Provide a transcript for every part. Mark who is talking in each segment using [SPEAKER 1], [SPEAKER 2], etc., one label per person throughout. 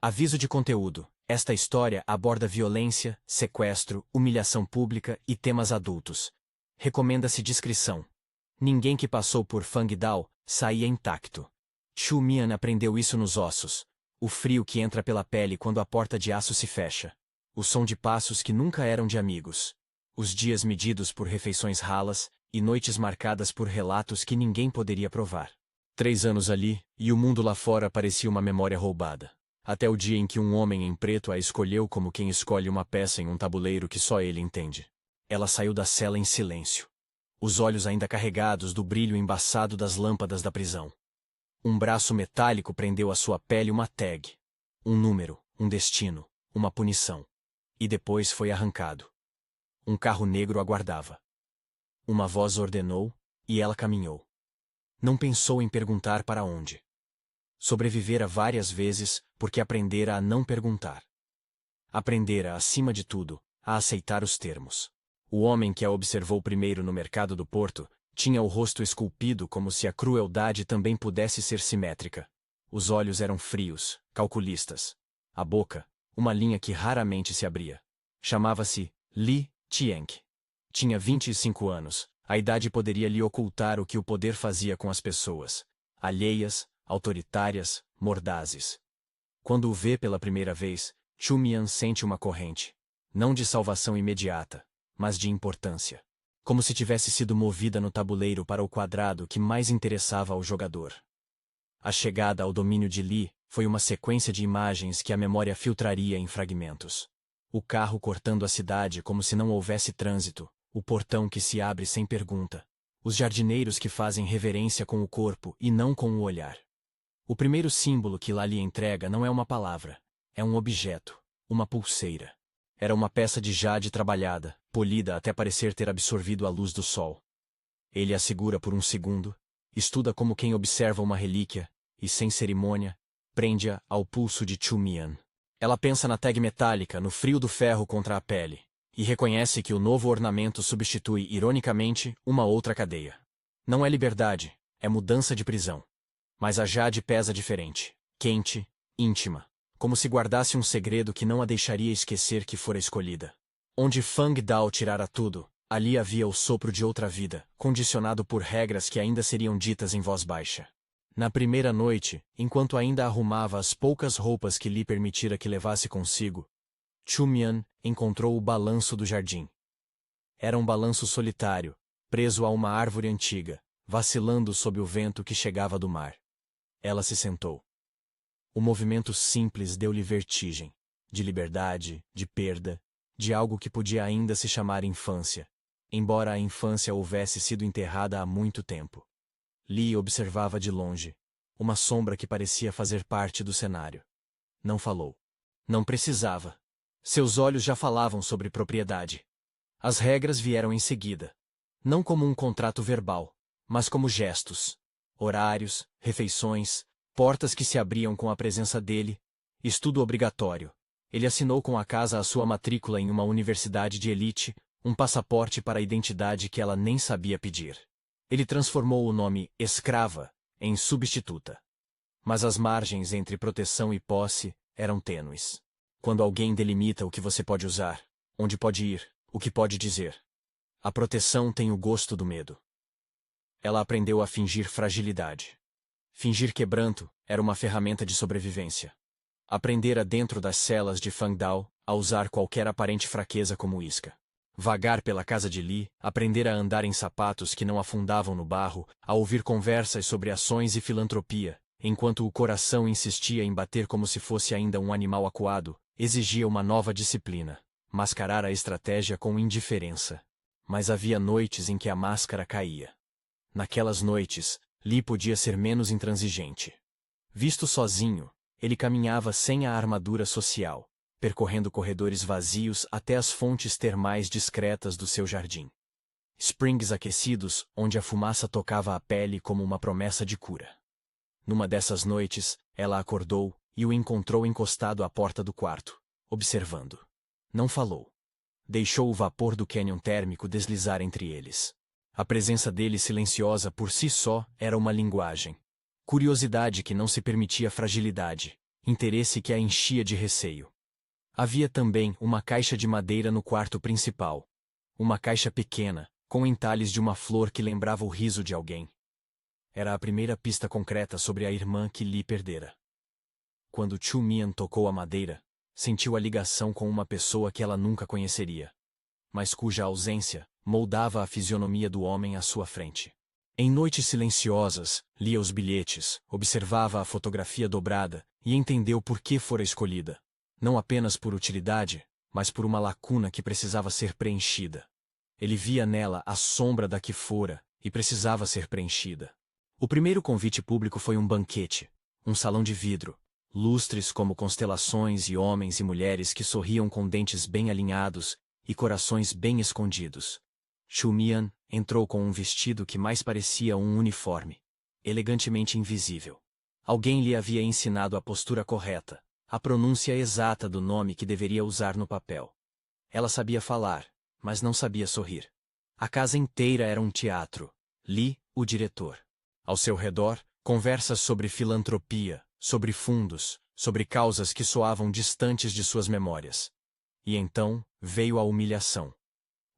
[SPEAKER 1] Aviso de conteúdo. Esta história aborda violência, sequestro, humilhação pública e temas adultos. Recomenda-se discrição. Ninguém que passou por Fangdao saía intacto. Chu Mian aprendeu isso nos ossos. O frio que entra pela pele quando a porta de aço se fecha. O som de passos que nunca eram de amigos. Os dias medidos por refeições ralas e noites marcadas por relatos que ninguém poderia provar. 3 anos ali, e o mundo lá fora parecia uma memória roubada. Até o dia em que um homem em preto a escolheu como quem escolhe uma peça em um tabuleiro que só ele entende. Ela saiu da cela em silêncio. Os olhos ainda carregados do brilho embaçado das lâmpadas da prisão. Um braço metálico prendeu à sua pele uma tag. Um número, um destino, uma punição. E depois foi arrancado. Um carro negro aguardava. Uma voz ordenou, e ela caminhou. Não pensou em perguntar para onde. Sobrevivera várias vezes porque aprendera a não perguntar. Aprendera, acima de tudo, a aceitar os termos. O homem que a observou primeiro no mercado do Porto tinha o rosto esculpido como se a crueldade também pudesse ser simétrica. Os olhos eram frios, calculistas. A boca, uma linha que raramente se abria. Chamava-se Li Tieng. Tinha 25 anos. A idade poderia lhe ocultar o que o poder fazia com as pessoas. Alheias, autoritárias, mordazes. Quando o vê pela primeira vez, Chu Mian sente uma corrente. Não de salvação imediata, mas de importância. Como se tivesse sido movida no tabuleiro para o quadrado que mais interessava ao jogador. A chegada ao domínio de Li foi uma sequência de imagens que a memória filtraria em fragmentos. O carro cortando a cidade como se não houvesse trânsito, o portão que se abre sem pergunta, os jardineiros que fazem reverência com o corpo e não com o olhar. O primeiro símbolo que lá lhe entrega não é uma palavra, é um objeto, uma pulseira. Era uma peça de jade trabalhada, polida até parecer ter absorvido a luz do sol. Ele a segura por um segundo, estuda como quem observa uma relíquia, e sem cerimônia, prende-a ao pulso de Chu Mian. Ela pensa na tag metálica, no frio do ferro contra a pele, e reconhece que o novo ornamento substitui, ironicamente, uma outra cadeia. Não é liberdade, é mudança de prisão. Mas a jade pesa diferente, quente, íntima, como se guardasse um segredo que não a deixaria esquecer que fora escolhida. Onde Fangdao tirara tudo, ali havia o sopro de outra vida, condicionado por regras que ainda seriam ditas em voz baixa. Na primeira noite, enquanto ainda arrumava as poucas roupas que lhe permitira que levasse consigo, Chu Mian encontrou o balanço do jardim. Era um balanço solitário, preso a uma árvore antiga, vacilando sob o vento que chegava do mar. Ela se sentou. O movimento simples deu-lhe vertigem, de liberdade, de perda, de algo que podia ainda se chamar infância, embora a infância houvesse sido enterrada há muito tempo. Li observava de longe, uma sombra que parecia fazer parte do cenário. Não falou. Não precisava. Seus olhos já falavam sobre propriedade. As regras vieram em seguida. Não como um contrato verbal, mas como gestos. Horários, refeições, portas que se abriam com a presença dele, estudo obrigatório. Ele assinou com a casa a sua matrícula em uma universidade de elite, um passaporte para a identidade que ela nem sabia pedir. Ele transformou o nome escrava em substituta. Mas as margens entre proteção e posse eram tênues. Quando alguém delimita o que você pode usar, onde pode ir, o que pode dizer. A proteção tem o gosto do medo. Ela aprendeu a fingir fragilidade. Fingir quebranto era uma ferramenta de sobrevivência. Aprendera dentro das celas de Fangdao a usar qualquer aparente fraqueza como isca. Vagar pela casa de Li, aprender a andar em sapatos que não afundavam no barro, a ouvir conversas sobre ações e filantropia, enquanto o coração insistia em bater como se fosse ainda um animal acuado, exigia uma nova disciplina, mascarar a estratégia com indiferença. Mas havia noites em que a máscara caía. Naquelas noites, Li podia ser menos intransigente. Visto sozinho, ele caminhava sem a armadura social, percorrendo corredores vazios até as fontes termais discretas do seu jardim. Springs aquecidos, onde a fumaça tocava a pele como uma promessa de cura. Numa dessas noites, ela acordou e o encontrou encostado à porta do quarto, observando. Não falou. Deixou o vapor do cânion térmico deslizar entre eles. A presença dele silenciosa por si só era uma linguagem. Curiosidade que não se permitia fragilidade, interesse que a enchia de receio. Havia também uma caixa de madeira no quarto principal. Uma caixa pequena, com entalhes de uma flor que lembrava o riso de alguém. Era a primeira pista concreta sobre a irmã que Lee perdera. Quando Chu Mian tocou a madeira, sentiu a ligação com uma pessoa que ela nunca conheceria, mas cuja ausência moldava a fisionomia do homem à sua frente. Em noites silenciosas, lia os bilhetes, observava a fotografia dobrada e entendeu por que fora escolhida. Não apenas por utilidade, mas por uma lacuna que precisava ser preenchida. Ele via nela a sombra da que fora e precisava ser preenchida. O primeiro convite público foi um banquete, um salão de vidro, lustres como constelações e homens e mulheres que sorriam com dentes bem alinhados e corações bem escondidos. Chu Mian entrou com um vestido que mais parecia um uniforme, elegantemente invisível. Alguém lhe havia ensinado a postura correta, a pronúncia exata do nome que deveria usar no papel. Ela sabia falar, mas não sabia sorrir. A casa inteira era um teatro. Lee, o diretor. Ao seu redor, conversas sobre filantropia, sobre fundos, sobre causas que soavam distantes de suas memórias. E então, veio a humilhação.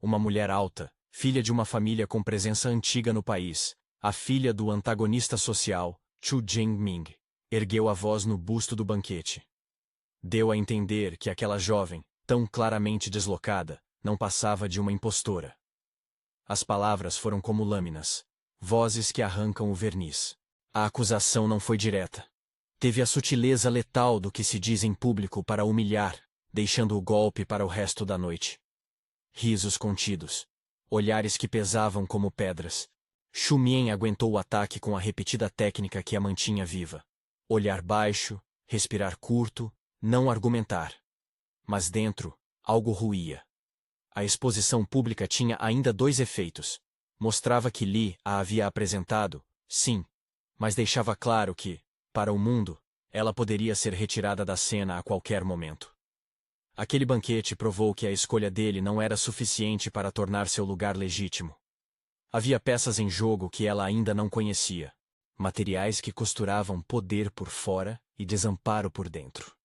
[SPEAKER 1] Uma mulher alta, filha de uma família com presença antiga no país, a filha do antagonista social, Chu Jingming, ergueu a voz no busto do banquete. Deu a entender que aquela jovem, tão claramente deslocada, não passava de uma impostora. As palavras foram como lâminas, vozes que arrancam o verniz. A acusação não foi direta. Teve a sutileza letal do que se diz em público para humilhar, deixando o golpe para o resto da noite. Risos contidos. Olhares que pesavam como pedras. Chu Mian aguentou o ataque com a repetida técnica que a mantinha viva. Olhar baixo, respirar curto, não argumentar. Mas dentro, algo ruía. A exposição pública tinha ainda dois efeitos. Mostrava que Lee a havia apresentado, sim, mas deixava claro que, para o mundo, ela poderia ser retirada da cena a qualquer momento. Aquele banquete provou que a escolha dele não era suficiente para tornar seu lugar legítimo. Havia peças em jogo que ela ainda não conhecia, materiais que costuravam poder por fora e desamparo por dentro.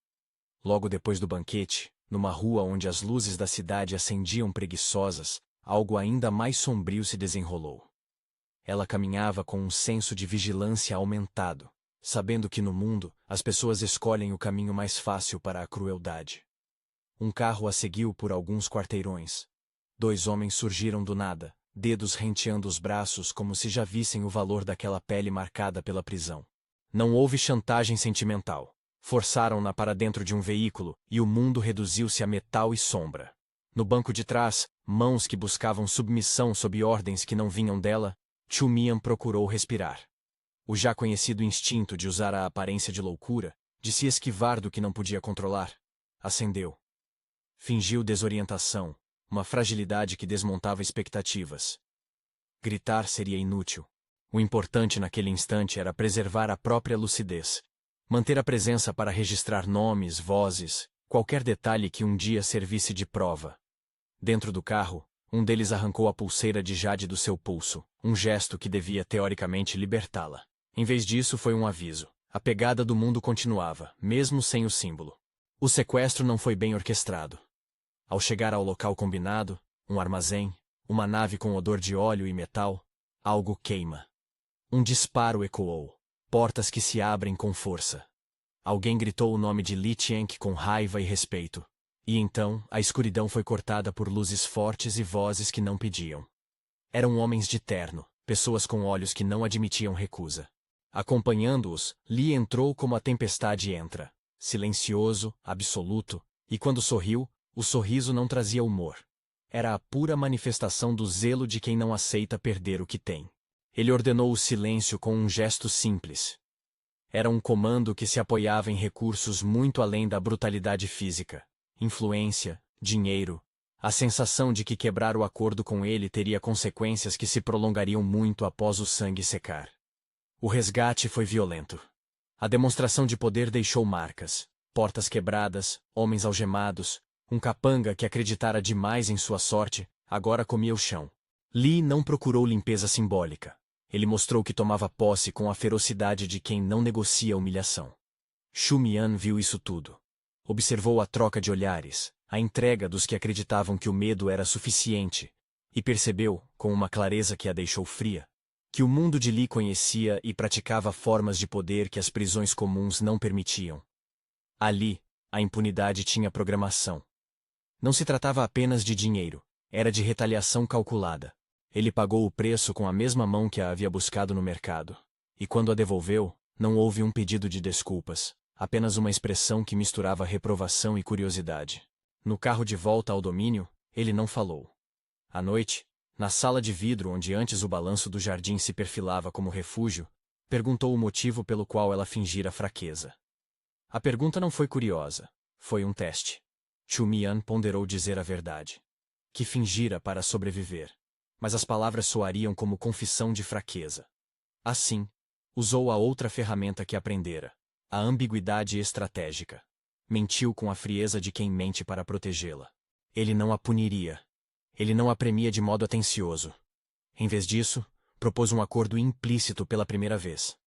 [SPEAKER 1] Logo depois do banquete, numa rua onde as luzes da cidade acendiam preguiçosas, algo ainda mais sombrio se desenrolou. Ela caminhava com um senso de vigilância aumentado, sabendo que no mundo as pessoas escolhem o caminho mais fácil para a crueldade. Um carro a seguiu por alguns quarteirões. Dois homens surgiram do nada, dedos renteando os braços como se já vissem o valor daquela pele marcada pela prisão. Não houve chantagem sentimental. Forçaram-na para dentro de um veículo e o mundo reduziu-se a metal e sombra. No banco de trás, mãos que buscavam submissão sob ordens que não vinham dela, Chu Mian procurou respirar. O já conhecido instinto de usar a aparência de loucura, de se esquivar do que não podia controlar, acendeu. Fingiu desorientação, uma fragilidade que desmontava expectativas. Gritar seria inútil. O importante naquele instante era preservar a própria lucidez. Manter a presença para registrar nomes, vozes, qualquer detalhe que um dia servisse de prova. Dentro do carro, um deles arrancou a pulseira de jade do seu pulso, um gesto que devia teoricamente libertá-la. Em vez disso, foi um aviso. A pegada do mundo continuava, mesmo sem o símbolo. O sequestro não foi bem orquestrado. Ao chegar ao local combinado, um armazém, uma nave com odor de óleo e metal, algo queima. Um disparo ecoou. Portas que se abrem com força. Alguém gritou o nome de Li Tianque com raiva e respeito. E então, a escuridão foi cortada por luzes fortes e vozes que não pediam. Eram homens de terno, pessoas com olhos que não admitiam recusa. Acompanhando-os, Li entrou como a tempestade entra, silencioso, absoluto, e quando sorriu, o sorriso não trazia humor. Era a pura manifestação do zelo de quem não aceita perder o que tem. Ele ordenou o silêncio com um gesto simples. Era um comando que se apoiava em recursos muito além da brutalidade física. Influência, dinheiro, a sensação de que quebrar o acordo com ele teria consequências que se prolongariam muito após o sangue secar. O resgate foi violento. A demonstração de poder deixou marcas, portas quebradas, homens algemados, um capanga que acreditara demais em sua sorte, agora comia o chão. Lee não procurou limpeza simbólica. Ele mostrou que tomava posse com a ferocidade de quem não negocia humilhação. Xu Mian viu isso tudo. Observou a troca de olhares, a entrega dos que acreditavam que o medo era suficiente, e percebeu, com uma clareza que a deixou fria, que o mundo de Li conhecia e praticava formas de poder que as prisões comuns não permitiam. Ali, a impunidade tinha programação. Não se tratava apenas de dinheiro, era de retaliação calculada. Ele pagou o preço com a mesma mão que a havia buscado no mercado. E quando a devolveu, não houve um pedido de desculpas, apenas uma expressão que misturava reprovação e curiosidade. No carro de volta ao domínio, ele não falou. À noite, na sala de vidro onde antes o balanço do jardim se perfilava como refúgio, perguntou o motivo pelo qual ela fingira fraqueza. A pergunta não foi curiosa, foi um teste. Xu Mian ponderou dizer a verdade. Que fingira para sobreviver. Mas as palavras soariam como confissão de fraqueza. Assim, usou a outra ferramenta que aprendera, a ambiguidade estratégica. Mentiu com a frieza de quem mente para protegê-la. Ele não a puniria. Ele não a premia de modo atencioso. Em vez disso, propôs um acordo implícito pela primeira vez.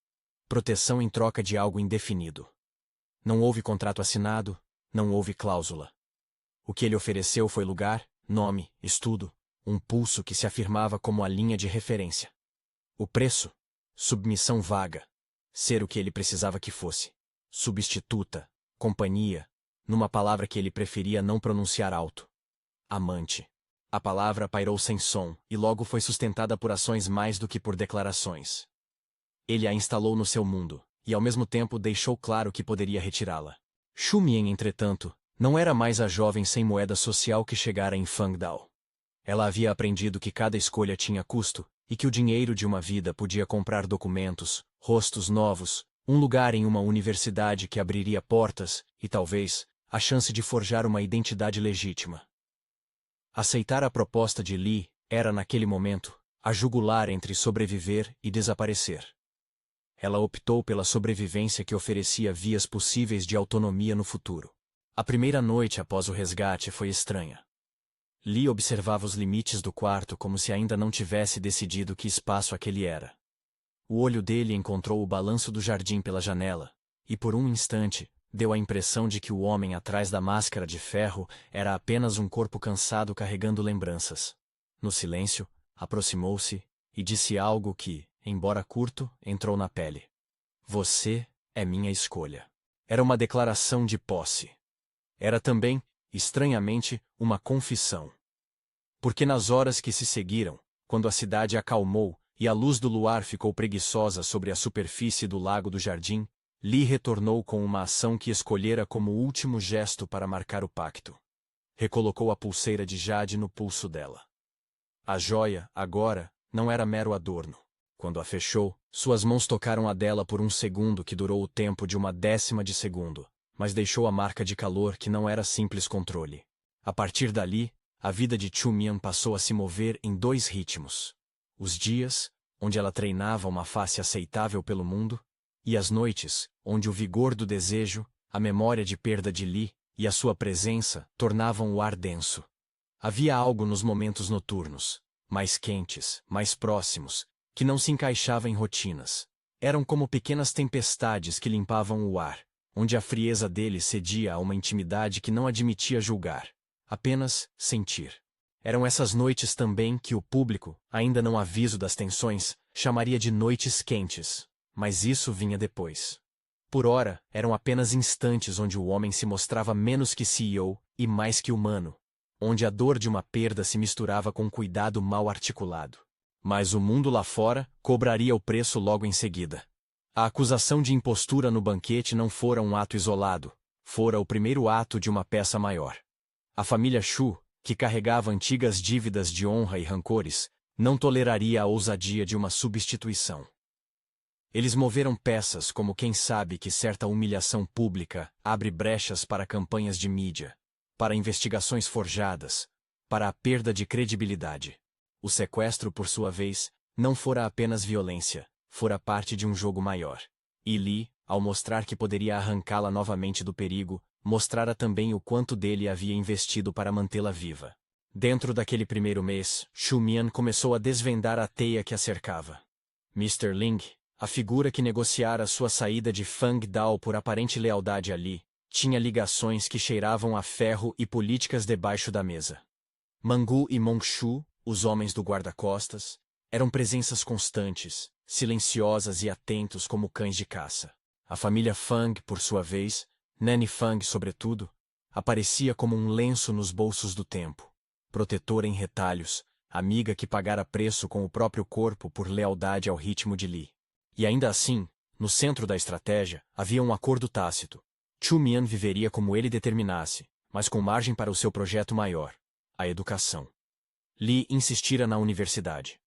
[SPEAKER 1] Proteção em troca de algo indefinido. Não houve contrato assinado, não houve cláusula. O que ele ofereceu foi lugar, nome, estudo, um pulso que se afirmava como a linha de referência. O preço? Submissão vaga. Ser o que ele precisava que fosse. Substituta, companhia, numa palavra que ele preferia não pronunciar alto. Amante. A palavra pairou sem som e logo foi sustentada por ações mais do que por declarações. Ele a instalou no seu mundo, e ao mesmo tempo deixou claro que poderia retirá-la. Xu Mian, entretanto, não era mais a jovem sem moeda social que chegara em Fangdao. Ela havia aprendido que cada escolha tinha custo, e que o dinheiro de uma vida podia comprar documentos, rostos novos, um lugar em uma universidade que abriria portas, e talvez, a chance de forjar uma identidade legítima. Aceitar a proposta de Li era, naquele momento, a jugular entre sobreviver e desaparecer. Ela optou pela sobrevivência que oferecia vias possíveis de autonomia no futuro. A primeira noite após o resgate foi estranha. Li observava os limites do quarto como se ainda não tivesse decidido que espaço aquele era. O olho dele encontrou o balanço do jardim pela janela, e por um instante, deu a impressão de que o homem atrás da máscara de ferro era apenas um corpo cansado carregando lembranças. No silêncio, aproximou-se e disse algo que, embora curto, entrou na pele. Você é minha escolha. Era uma declaração de posse. Era também, estranhamente, uma confissão. Porque nas horas que se seguiram, quando a cidade acalmou e a luz do luar ficou preguiçosa sobre a superfície do lago do jardim, Li retornou com uma ação que escolhera como último gesto para marcar o pacto. Recolocou a pulseira de jade no pulso dela. A joia, agora, não era mero adorno. Quando a fechou, suas mãos tocaram a dela por um segundo que durou o tempo de uma décima de segundo, mas deixou a marca de calor que não era simples controle. A partir dali, a vida de Xu Mian passou a se mover em dois ritmos. Os dias, onde ela treinava uma face aceitável pelo mundo, e as noites, onde o vigor do desejo, a memória de perda de Li e a sua presença tornavam o ar denso. Havia algo nos momentos noturnos, mais quentes, mais próximos, que não se encaixava em rotinas. Eram como pequenas tempestades que limpavam o ar, onde a frieza dele cedia a uma intimidade que não admitia julgar, apenas sentir. Eram essas noites também que o público, ainda não aviso das tensões, chamaria de noites quentes. Mas isso vinha depois. Por ora, eram apenas instantes onde o homem se mostrava menos que CEO e mais que humano, onde a dor de uma perda se misturava com cuidado mal articulado. Mas o mundo lá fora cobraria o preço logo em seguida. A acusação de impostura no banquete não fora um ato isolado, fora o primeiro ato de uma peça maior. A família Xu, que carregava antigas dívidas de honra e rancores, não toleraria a ousadia de uma substituição. Eles moveram peças como quem sabe que certa humilhação pública abre brechas para campanhas de mídia, para investigações forjadas, para a perda de credibilidade. O sequestro, por sua vez, não fora apenas violência, fora parte de um jogo maior. E Li, ao mostrar que poderia arrancá-la novamente do perigo, mostrara também o quanto dele havia investido para mantê-la viva. Dentro daquele primeiro mês, Xu Mian começou a desvendar a teia que a cercava. Mr. Ling, A figura que negociara sua saída de Fang Dao por aparente lealdade a Li, tinha ligações que cheiravam a ferro e políticas debaixo da mesa. Mangu e Mongshu, os homens do guarda-costas, eram presenças constantes, silenciosas e atentos como cães de caça. A família Fang, por sua vez, Nanny Fang sobretudo, aparecia como um lenço nos bolsos do tempo, protetora em retalhos, amiga que pagara preço com o próprio corpo por lealdade ao ritmo de Li. E ainda assim, no centro da estratégia, havia um acordo tácito. Chu Mian viveria como ele determinasse, mas com margem para o seu projeto maior, a educação. Li insistira na universidade.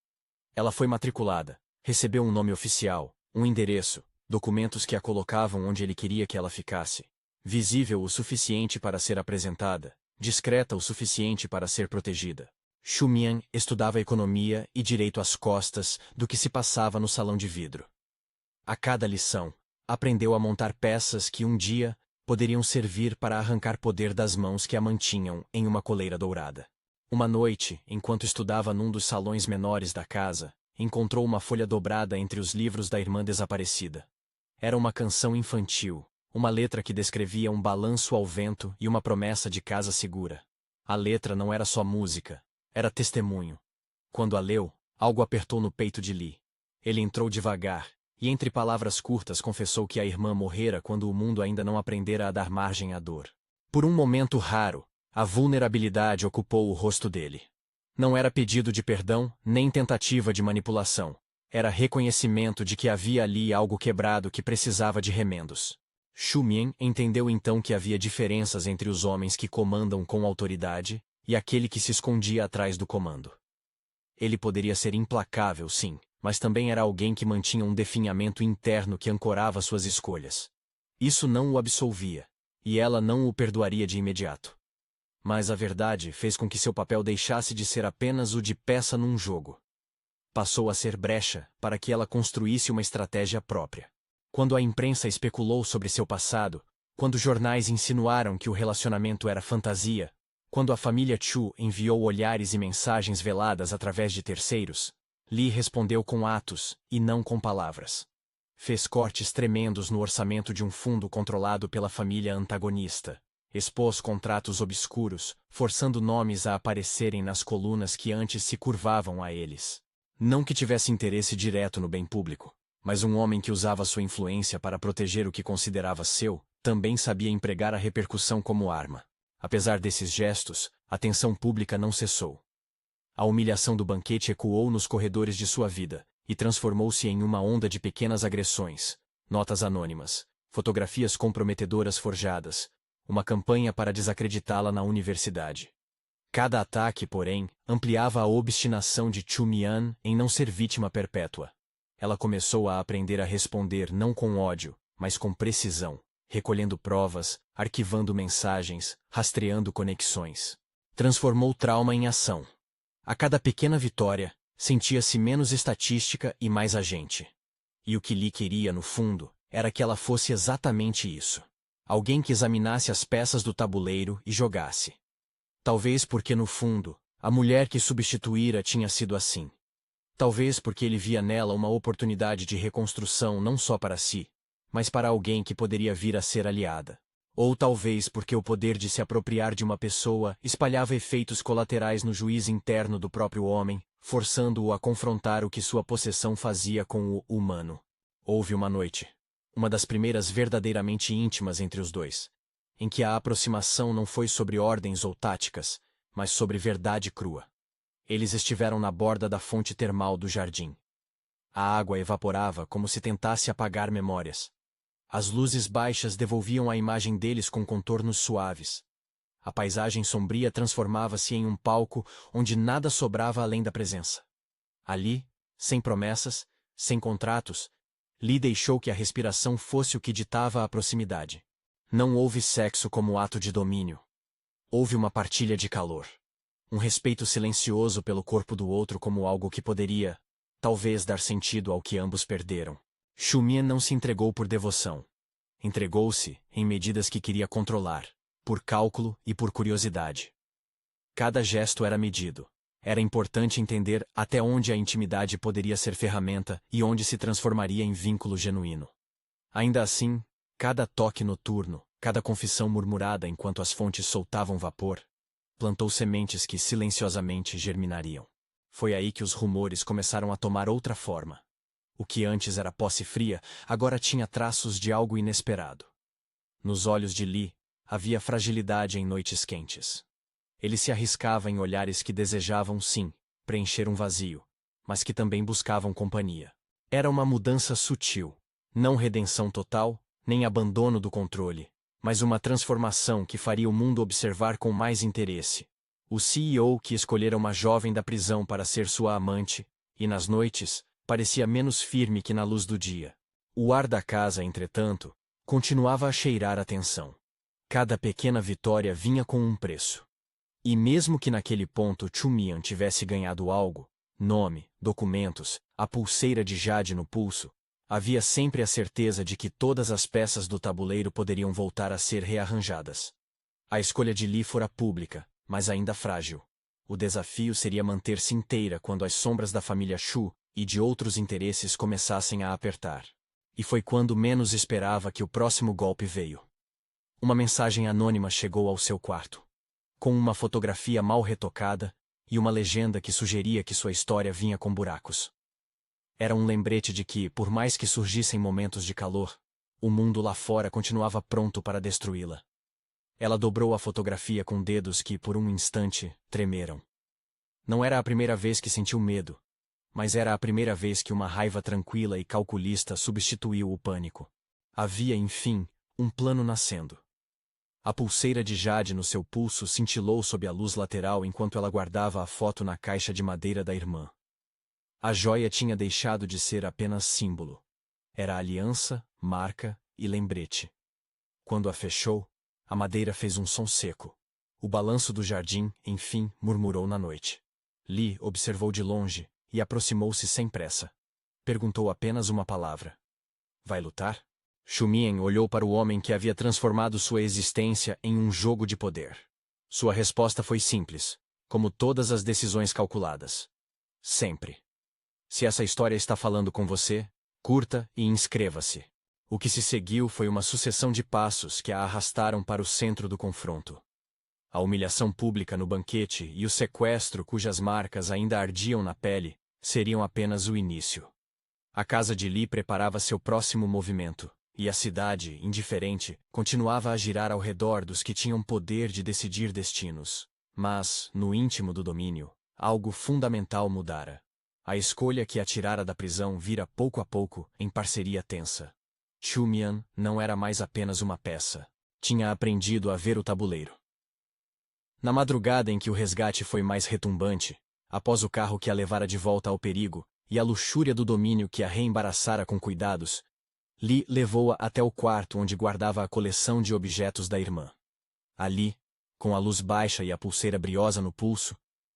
[SPEAKER 1] Ela foi matriculada, recebeu um nome oficial, um endereço, documentos que a colocavam onde ele queria que ela ficasse. Visível o suficiente para ser apresentada, discreta o suficiente para ser protegida. Chu Mian estudava economia e direito às costas do que se passava no salão de vidro. A cada lição, aprendeu a montar peças que um dia poderiam servir para arrancar poder das mãos que a mantinham em uma coleira dourada. Uma noite, enquanto estudava num dos salões menores da casa, encontrou uma folha dobrada entre os livros da irmã desaparecida. Era uma canção infantil, uma letra que descrevia um balanço ao vento e uma promessa de casa segura. A letra não era só música, era testemunho. Quando a leu, algo apertou no peito de Li. Ele entrou devagar, e entre palavras curtas confessou que a irmã morrera quando o mundo ainda não aprendera a dar margem à dor. Por um momento raro, a vulnerabilidade ocupou o rosto dele. Não era pedido de perdão, nem tentativa de manipulação. Era reconhecimento de que havia ali algo quebrado que precisava de remendos. Chu Mian entendeu então que havia diferenças entre os homens que comandam com autoridade e aquele que se escondia atrás do comando. Ele poderia ser implacável, sim, mas também era alguém que mantinha um definhamento interno que ancorava suas escolhas. Isso não o absolvia, e ela não o perdoaria de imediato. Mas a verdade fez com que seu papel deixasse de ser apenas o de peça num jogo. Passou a ser brecha para que ela construísse uma estratégia própria. Quando a imprensa especulou sobre seu passado, quando jornais insinuaram que o relacionamento era fantasia, quando a família Chu enviou olhares e mensagens veladas através de terceiros, Li respondeu com atos, e não com palavras. Fez cortes tremendos no orçamento de um fundo controlado pela família antagonista. Expôs contratos obscuros, forçando nomes a aparecerem nas colunas que antes se curvavam a eles. Não que tivesse interesse direto no bem público, mas um homem que usava sua influência para proteger o que considerava seu, também sabia empregar a repercussão como arma. Apesar desses gestos, a tensão pública não cessou. A humilhação do banquete ecoou nos corredores de sua vida, e transformou-se em uma onda de pequenas agressões, notas anônimas, fotografias comprometedoras forjadas, uma campanha para desacreditá-la na universidade. Cada ataque, porém, ampliava a obstinação de Chu Mian em não ser vítima perpétua. Ela começou a aprender a responder não com ódio, mas com precisão, recolhendo provas, arquivando mensagens, rastreando conexões. Transformou trauma em ação. A cada pequena vitória, sentia-se menos estatística e mais agente. E o que Li queria, no fundo, era que ela fosse exatamente isso. Alguém que examinasse as peças do tabuleiro e jogasse. Talvez porque, no fundo, a mulher que substituíra tinha sido assim. Talvez porque ele via nela uma oportunidade de reconstrução não só para si, mas para alguém que poderia vir a ser aliada. Ou talvez porque o poder de se apropriar de uma pessoa espalhava efeitos colaterais no juízo interno do próprio homem, forçando-o a confrontar o que sua possessão fazia com o humano. Houve uma noite, uma das primeiras verdadeiramente íntimas entre os dois, em que a aproximação não foi sobre ordens ou táticas, mas sobre verdade crua. Eles estiveram na borda da fonte termal do jardim. A água evaporava como se tentasse apagar memórias. As luzes baixas devolviam a imagem deles com contornos suaves. A paisagem sombria transformava-se em um palco onde nada sobrava além da presença. Ali, sem promessas, sem contratos, Li deixou que a respiração fosse o que ditava a proximidade. Não houve sexo como ato de domínio. Houve uma partilha de calor. Um respeito silencioso pelo corpo do outro como algo que poderia, talvez, dar sentido ao que ambos perderam. Chu Mian não se entregou por devoção. Entregou-se, em medidas que queria controlar, por cálculo e por curiosidade. Cada gesto era medido. Era importante entender até onde a intimidade poderia ser ferramenta e onde se transformaria em vínculo genuíno. Ainda assim, cada toque noturno, cada confissão murmurada enquanto as fontes soltavam vapor, plantou sementes que silenciosamente germinariam. Foi aí que os rumores começaram a tomar outra forma. O que antes era posse fria, agora tinha traços de algo inesperado. Nos olhos de Lee, havia fragilidade em noites quentes. Ele se arriscava em olhares que desejavam, sim, preencher um vazio, mas que também buscavam companhia. Era uma mudança sutil, não redenção total, nem abandono do controle, mas uma transformação que faria o mundo observar com mais interesse. O CEO que escolhera uma jovem da prisão para ser sua amante, e nas noites, parecia menos firme que na luz do dia. O ar da casa, entretanto, continuava a cheirar a tensão. Cada pequena vitória vinha com um preço. E mesmo que naquele ponto Chumian tivesse ganhado algo, nome, documentos, a pulseira de jade no pulso, havia sempre a certeza de que todas as peças do tabuleiro poderiam voltar a ser rearranjadas. A escolha de Lee fora pública, mas ainda frágil. O desafio seria manter-se inteira quando as sombras da família Shu e de outros interesses começassem a apertar. E foi quando menos esperava que o próximo golpe veio. Uma mensagem anônima chegou ao seu quarto, com uma fotografia mal retocada e uma legenda que sugeria que sua história vinha com buracos. Era um lembrete de que, por mais que surgissem momentos de calor, o mundo lá fora continuava pronto para destruí-la. Ela dobrou a fotografia com dedos que, por um instante, tremeram. Não era a primeira vez que sentiu medo, mas era a primeira vez que uma raiva tranquila e calculista substituiu o pânico. Havia, enfim, um plano nascendo. A pulseira de jade no seu pulso cintilou sob a luz lateral enquanto ela guardava a foto na caixa de madeira da irmã. A joia tinha deixado de ser apenas símbolo. Era aliança, marca e lembrete. Quando a fechou, a madeira fez um som seco. O balanço do jardim, enfim, murmurou na noite. Lee observou de longe e aproximou-se sem pressa. Perguntou apenas uma palavra. Vai lutar? Chumian olhou para o homem que havia transformado sua existência em um jogo de poder. Sua resposta foi simples, como todas as decisões calculadas. Sempre. Se essa história está falando com você, curta e inscreva-se. O que se seguiu foi uma sucessão de passos que a arrastaram para o centro do confronto. A humilhação pública no banquete e o sequestro cujas marcas ainda ardiam na pele seriam apenas o início. A casa de Lee preparava seu próximo movimento. E a cidade, indiferente, continuava a girar ao redor dos que tinham poder de decidir destinos. Mas, no íntimo do domínio, algo fundamental mudara. A escolha que a tirara da prisão vira pouco a pouco em parceria tensa. Chumian não era mais apenas uma peça. Tinha aprendido a ver o tabuleiro. Na madrugada em que o resgate foi mais retumbante, após o carro que a levara de volta ao perigo, e a luxúria do domínio que a reembaraçara com cuidados, Lee levou-a até o quarto onde guardava a coleção de objetos da irmã. Ali, com a luz baixa e a pulseira briosa no pulso,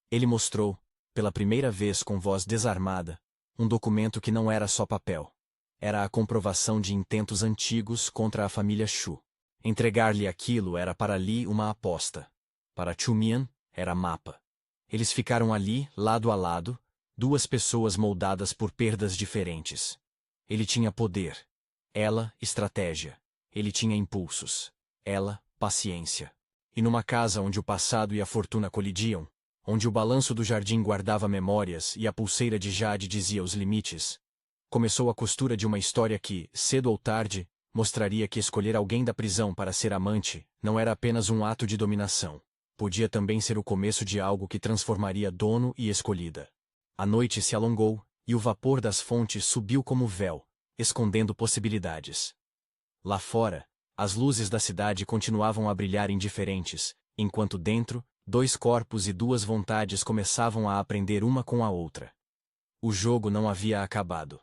[SPEAKER 1] ele mostrou, pela primeira vez com voz desarmada, um documento que não era só papel. Era a comprovação de intentos antigos contra a família Shu. Entregar-lhe aquilo era para Lee uma aposta. Para Chumian, era mapa. Eles ficaram ali, lado a lado, duas pessoas moldadas por perdas diferentes. Ele tinha poder. Ela, estratégia. Ele tinha impulsos. Ela, paciência. E numa casa onde o passado e a fortuna colidiam, onde o balanço do jardim guardava memórias e a pulseira de jade dizia os limites, começou a costura de uma história que, cedo ou tarde, mostraria que escolher alguém da prisão para ser amante não era apenas um ato de dominação. Podia também ser o começo de algo que transformaria dono e escolhida. A noite se alongou, e o vapor das fontes subiu como véu, escondendo possibilidades. Lá fora, as luzes da cidade continuavam a brilhar indiferentes, enquanto dentro, dois corpos e duas vontades começavam a aprender uma com a outra. O jogo não havia acabado.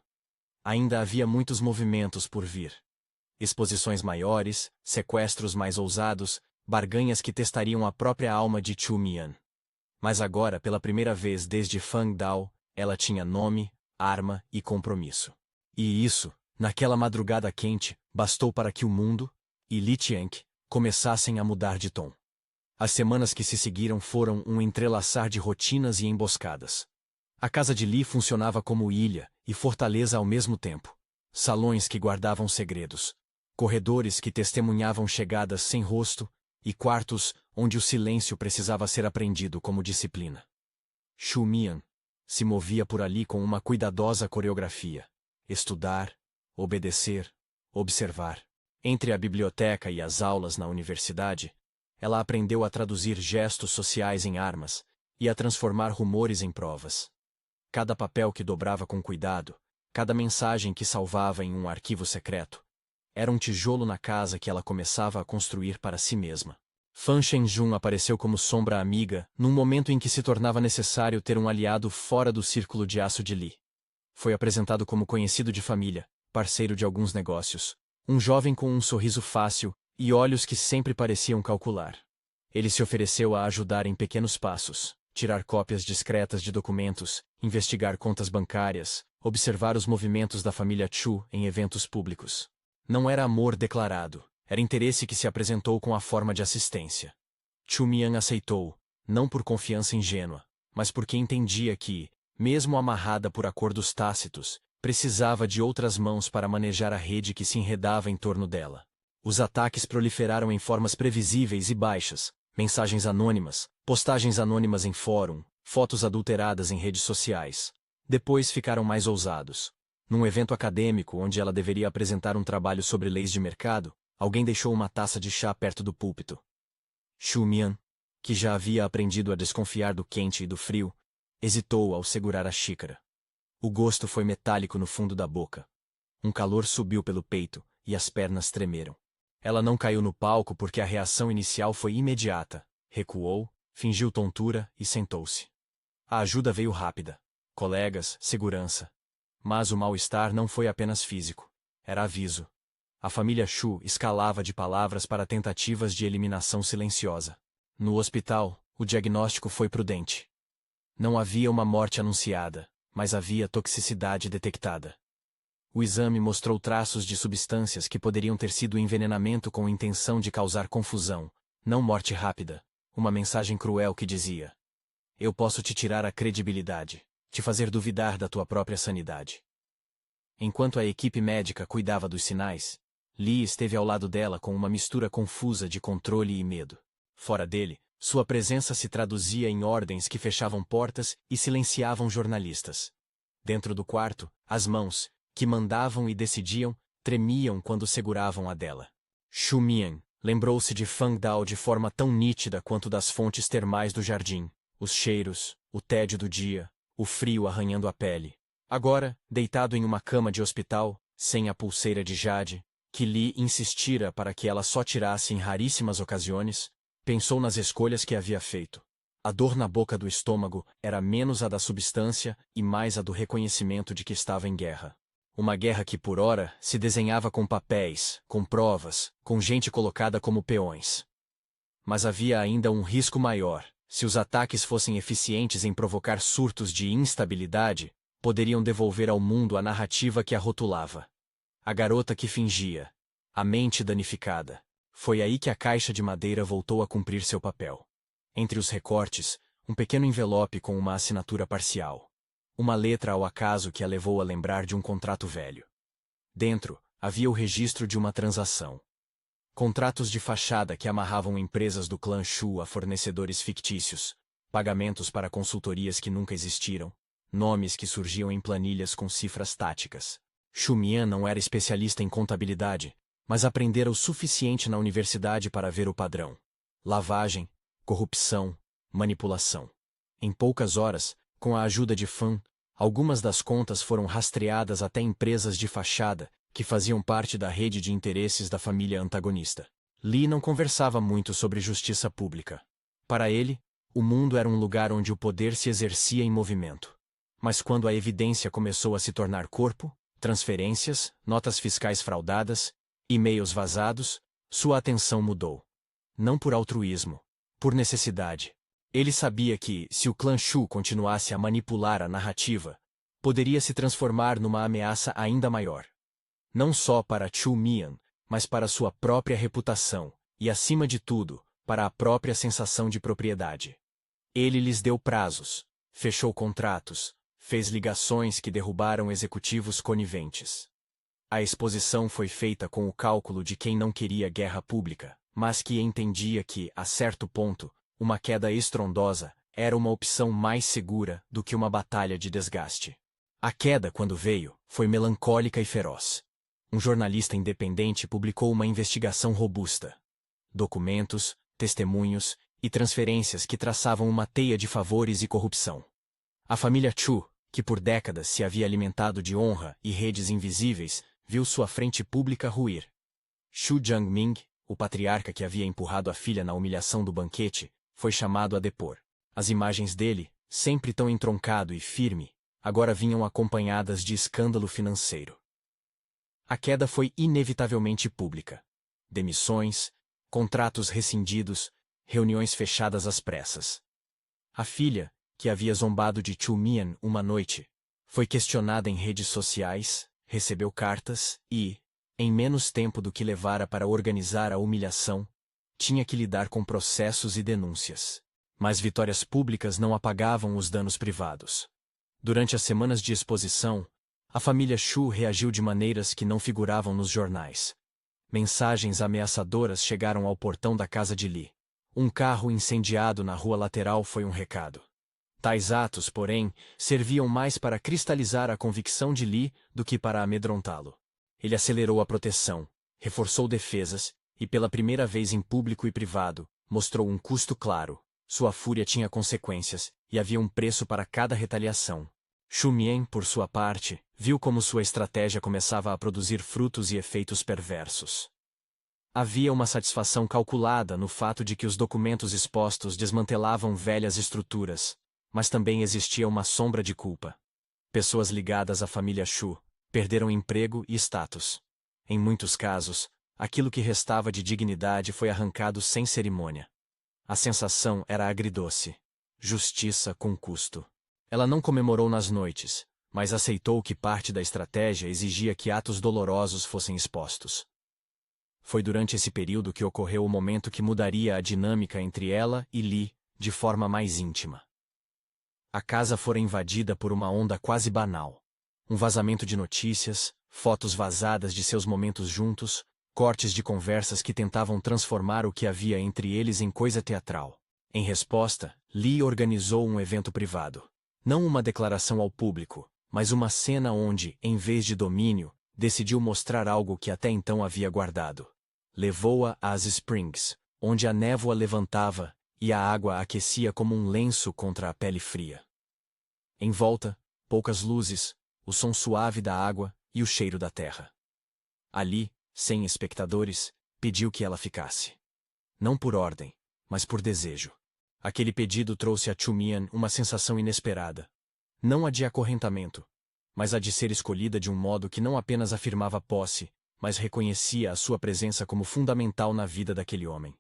[SPEAKER 1] Ainda havia muitos movimentos por vir. Exposições maiores, sequestros mais ousados, barganhas que testariam a própria alma de Chumian. Mas agora, pela primeira vez desde Fang Dao, ela tinha nome, arma e compromisso. E isso, naquela madrugada quente, bastou para que o mundo, e Li Tianque, começassem a mudar de tom. As semanas que se seguiram foram um entrelaçar de rotinas e emboscadas. A casa de Lee funcionava como ilha e fortaleza ao mesmo tempo. Salões que guardavam segredos, corredores que testemunhavam chegadas sem rosto e quartos onde o silêncio precisava ser aprendido como disciplina. Shu Mian se movia por ali com uma cuidadosa coreografia. Estudar, obedecer, observar. Entre a biblioteca e as aulas na universidade, ela aprendeu a traduzir gestos sociais em armas e a transformar rumores em provas. Cada papel que dobrava com cuidado, cada mensagem que salvava em um arquivo secreto, era um tijolo na casa que ela começava a construir para si mesma. Fan Shenjun apareceu como sombra amiga num momento em que se tornava necessário ter um aliado fora do círculo de aço de Lee. Foi apresentado como conhecido de família, parceiro de alguns negócios, um jovem com um sorriso fácil e olhos que sempre pareciam calcular. Ele se ofereceu a ajudar em pequenos passos, tirar cópias discretas de documentos, investigar contas bancárias, observar os movimentos da família Chu em eventos públicos. Não era amor declarado, era interesse que se apresentou com a forma de assistência. Chu Mian aceitou, não por confiança ingênua, mas porque entendia que, mesmo amarrada por acordos tácitos, precisava de outras mãos para manejar a rede que se enredava em torno dela. Os ataques proliferaram em formas previsíveis e baixas, mensagens anônimas, postagens anônimas em fórum, fotos adulteradas em redes sociais. Depois ficaram mais ousados. Num evento acadêmico onde ela deveria apresentar um trabalho sobre leis de mercado, alguém deixou uma taça de chá perto do púlpito. Shu Mian, que já havia aprendido a desconfiar do quente e do frio, hesitou ao segurar a xícara. O gosto foi metálico no fundo da boca. Um calor subiu pelo peito e as pernas tremeram. Ela não caiu no palco porque a reação inicial foi imediata. Recuou, fingiu tontura e sentou-se. A ajuda veio rápida. Colegas, segurança. Mas o mal-estar não foi apenas físico. Era aviso. A família Chu escalava de palavras para tentativas de eliminação silenciosa. No hospital, o diagnóstico foi prudente. Não havia uma morte anunciada, mas havia toxicidade detectada. O exame mostrou traços de substâncias que poderiam ter sido envenenamento com intenção de causar confusão, não morte rápida. Uma mensagem cruel que dizia: eu posso te tirar a credibilidade, te fazer duvidar da tua própria sanidade. Enquanto a equipe médica cuidava dos sinais, Lee esteve ao lado dela com uma mistura confusa de controle e medo. Fora dele, sua presença se traduzia em ordens que fechavam portas e silenciavam jornalistas. Dentro do quarto, as mãos, que mandavam e decidiam, tremiam quando seguravam a dela. Shu Mian lembrou-se de Fang Dao de forma tão nítida quanto das fontes termais do jardim, os cheiros, o tédio do dia, o frio arranhando a pele. Agora, deitado em uma cama de hospital, sem a pulseira de jade, que Lee insistira para que ela só tirasse em raríssimas ocasiões, pensou nas escolhas que havia feito. A dor na boca do estômago era menos a da substância e mais a do reconhecimento de que estava em guerra. Uma guerra que por ora se desenhava com papéis, com provas, com gente colocada como peões. Mas havia ainda um risco maior. Se os ataques fossem eficientes em provocar surtos de instabilidade, poderiam devolver ao mundo a narrativa que a rotulava. A garota que fingia. A mente danificada. Foi aí que a caixa de madeira voltou a cumprir seu papel. Entre os recortes, um pequeno envelope com uma assinatura parcial. Uma letra ao acaso que a levou a lembrar de um contrato velho. Dentro, havia o registro de uma transação. Contratos de fachada que amarravam empresas do clã Chu a fornecedores fictícios, pagamentos para consultorias que nunca existiram, nomes que surgiam em planilhas com cifras táticas. Shu Mian não era especialista em contabilidade, mas aprendera o suficiente na universidade para ver o padrão. Lavagem, corrupção, manipulação. Em poucas horas, com a ajuda de Fan, algumas das contas foram rastreadas até empresas de fachada, que faziam parte da rede de interesses da família antagonista. Lee não conversava muito sobre justiça pública. Para ele, o mundo era um lugar onde o poder se exercia em movimento. Mas quando a evidência começou a se tornar corpo, transferências, notas fiscais fraudadas, e-mails vazados, sua atenção mudou. Não por altruísmo, por necessidade. Ele sabia que, se o clã Chu continuasse a manipular a narrativa, poderia se transformar numa ameaça ainda maior. Não só para Chu Mian, mas para sua própria reputação, e acima de tudo, para a própria sensação de propriedade. Ele lhes deu prazos, fechou contratos, fez ligações que derrubaram executivos coniventes. A exposição foi feita com o cálculo de quem não queria guerra pública, mas que entendia que, a certo ponto, uma queda estrondosa era uma opção mais segura do que uma batalha de desgaste. A queda, quando veio, foi melancólica e feroz. Um jornalista independente publicou uma investigação robusta. Documentos, testemunhos e transferências que traçavam uma teia de favores e corrupção. A família Chu, que por décadas se havia alimentado de honra e redes invisíveis, viu sua frente pública ruir. Xu Jiangming, o patriarca que havia empurrado a filha na humilhação do banquete, foi chamado a depor. As imagens dele, sempre tão entroncado e firme, agora vinham acompanhadas de escândalo financeiro. A queda foi inevitavelmente pública. Demissões, contratos rescindidos, reuniões fechadas às pressas. A filha, que havia zombado de Chu Mian uma noite, foi questionada em redes sociais, recebeu cartas e, em menos tempo do que levara para organizar a humilhação, tinha que lidar com processos e denúncias. Mas vitórias públicas não apagavam os danos privados. Durante as semanas de exposição, a família Xu reagiu de maneiras que não figuravam nos jornais. Mensagens ameaçadoras chegaram ao portão da casa de Li. Um carro incendiado na rua lateral foi um recado. Tais atos, porém, serviam mais para cristalizar a convicção de Li do que para amedrontá-lo. Ele acelerou a proteção, reforçou defesas e, pela primeira vez em público e privado, mostrou um custo claro. Sua fúria tinha consequências, e havia um preço para cada retaliação. Xu Mian, por sua parte, viu como sua estratégia começava a produzir frutos e efeitos perversos. Havia uma satisfação calculada no fato de que os documentos expostos desmantelavam velhas estruturas, mas também existia uma sombra de culpa. Pessoas ligadas à família Xu perderam emprego e status. Em muitos casos, aquilo que restava de dignidade foi arrancado sem cerimônia. A sensação era agridoce. Justiça com custo. Ela não comemorou nas noites, mas aceitou que parte da estratégia exigia que atos dolorosos fossem expostos. Foi durante esse período que ocorreu o momento que mudaria a dinâmica entre ela e Li, de forma mais íntima. A casa fora invadida por uma onda quase banal. Um vazamento de notícias, fotos vazadas de seus momentos juntos, cortes de conversas que tentavam transformar o que havia entre eles em coisa teatral. Em resposta, Li organizou um evento privado. Não uma declaração ao público, mas uma cena onde, em vez de domínio, decidiu mostrar algo que até então havia guardado. Levou-a às Springs, onde a névoa levantava e a água aquecia como um lenço contra a pele fria. Em volta, poucas luzes, o som suave da água e o cheiro da terra. Ali, sem espectadores, pediu que ela ficasse. Não por ordem, mas por desejo. Aquele pedido trouxe a Chu Mian uma sensação inesperada. Não a de acorrentamento, mas a de ser escolhida de um modo que não apenas afirmava posse, mas reconhecia a sua presença como fundamental na vida daquele homem.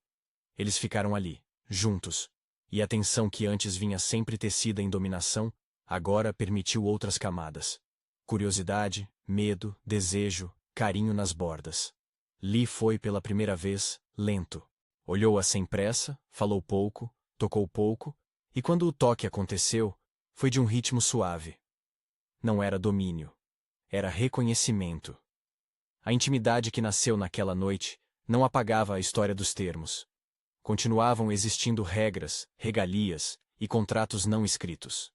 [SPEAKER 1] Eles ficaram ali, juntos, e a tensão que antes vinha sempre tecida em dominação, agora permitiu outras camadas. Curiosidade, medo, desejo, carinho nas bordas. Li foi pela primeira vez, lento. Olhou-a sem pressa, falou pouco, tocou pouco, e quando o toque aconteceu, foi de um ritmo suave. Não era domínio. Era reconhecimento. A intimidade que nasceu naquela noite não apagava a história dos termos. Continuavam existindo regras, regalias e contratos não escritos.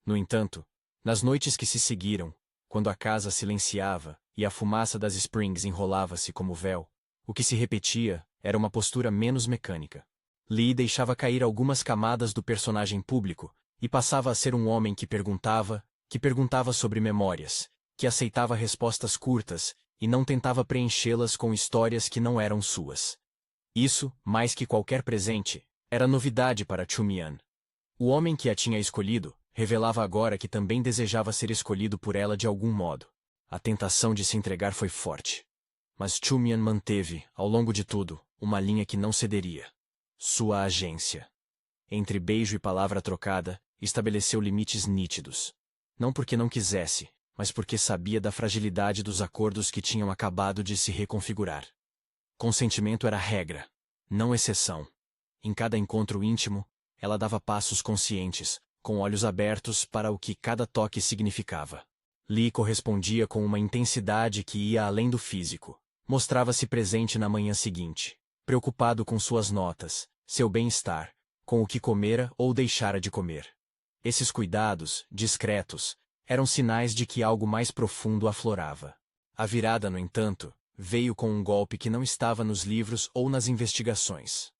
[SPEAKER 1] No entanto, nas noites que se seguiram, quando a casa silenciava e a fumaça das Springs enrolava-se como véu, o que se repetia era uma postura menos mecânica. Li deixava cair algumas camadas do personagem público e passava a ser um homem que perguntava sobre memórias, que aceitava respostas curtas e não tentava preenchê-las com histórias que não eram suas. Isso, mais que qualquer presente, era novidade para Chu Mian. O homem que a tinha escolhido revelava agora que também desejava ser escolhido por ela de algum modo. A tentação de se entregar foi forte. Mas Chu Mian manteve, ao longo de tudo, uma linha que não cederia. Sua agência. Entre beijo e palavra trocada, estabeleceu limites nítidos. Não porque não quisesse, mas porque sabia da fragilidade dos acordos que tinham acabado de se reconfigurar. Consentimento era regra, não exceção. Em cada encontro íntimo, ela dava passos conscientes, com olhos abertos para o que cada toque significava. Lee correspondia com uma intensidade que ia além do físico. Mostrava-se presente na manhã seguinte, preocupado com suas notas, seu bem-estar, com o que comera ou deixara de comer. Esses cuidados, discretos, eram sinais de que algo mais profundo aflorava. A virada, no entanto, veio com um golpe que não estava nos livros ou nas investigações.